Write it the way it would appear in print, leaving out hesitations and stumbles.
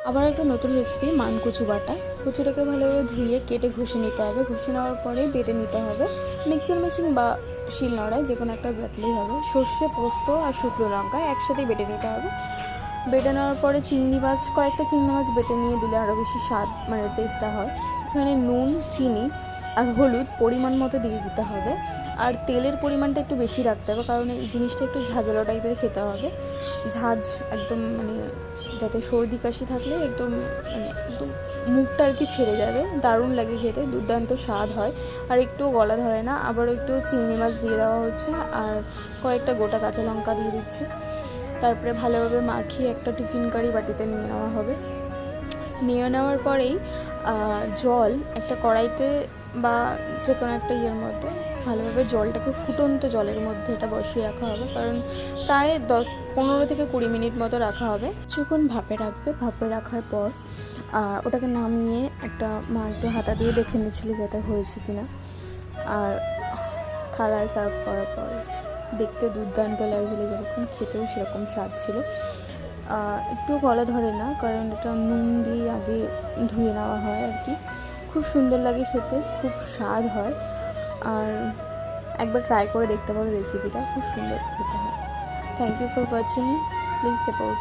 আবার একটা নতুন রেসিপি মানকচু বাটা। কচুটাকে ভালোভাবে ধুয়ে কেটে ঘষে নিতে হবে। ঘষে নেওয়ার পরে বেটে নিতে হবে মিক্সচার মেশিন বা শিলনোড়ায়, যে কোনো একটা বাটলেই হবে। সর্ষে, পোস্ত আর শুকনো লঙ্কা একসাথেই বেটে নিতে হবে। বেটে নেওয়ার পরে কয়েকটা চিংড়ি মাছ বেটে নিয়ে দিলে আরও বেশি স্বাদ, মানে টেস্টটা হয়। এখানে নুন, চিনি আর হলুদ পরিমাণ মতো দিয়ে দিতে হবে। আর তেলের পরিমাণটা একটু বেশি রাখতে হবে, কারণ এই জিনিসটা একটু ঝাঁঝালো টাইপের খেতে হবে। ঝাঁঝ একদম, মানে যাতে সর্দি কাশি থাকলে একদম, মানে একদম মুখটা আর কি ছেড়ে যাবে। দারুণ লাগে খেতে, দুর্দান্ত স্বাদ হয় আর একটুও গলা ধরে না। আবারও একটু চিংড়ি মাছ দিয়ে দেওয়া হচ্ছে আর কয়েকটা গোটা কাঁচা লঙ্কা দিয়ে দিচ্ছে। তারপরে ভালোভাবে মাখিয়ে একটা টিফিন কারি বাটিতে নিয়ে নেওয়া হবে। নিয়ে নেওয়ার পরেই জল একটা কড়াইতে বা যে কোনো একটা ইয়ের মধ্যে ভালোভাবে জলটাকে ফুটন্ত জলের মধ্যে এটা বসিয়ে রাখা হবে, কারণ প্রায় 15 থেকে 20 মিনিট মতো রাখা হবে। কিছুক্ষণ ভাপে রাখবে। ভাপে রাখার পর ওটাকে নামিয়ে মা একটু হাতা দিয়ে দেখে নিচ্ছিল যাতে হয়েছে কিনা। আর থালায় সার্ভ করার পর দেখতে দুর্দান্ত লাগছিলো, যেরকম খেতেও সেরকম স্বাদ ছিল। একটু গলা ধরে না, কারণ এটা নুন দিয়ে আগে ধুয়ে নেওয়া হয় আর কি। খুব সুন্দর লাগে খেতে, খুব স্বাদ হয়। আর একবার ট্রাই করে দেখতে পারো রেসিপিটা, খুব সুন্দর খেতে হয়। Thank you for watching, please support.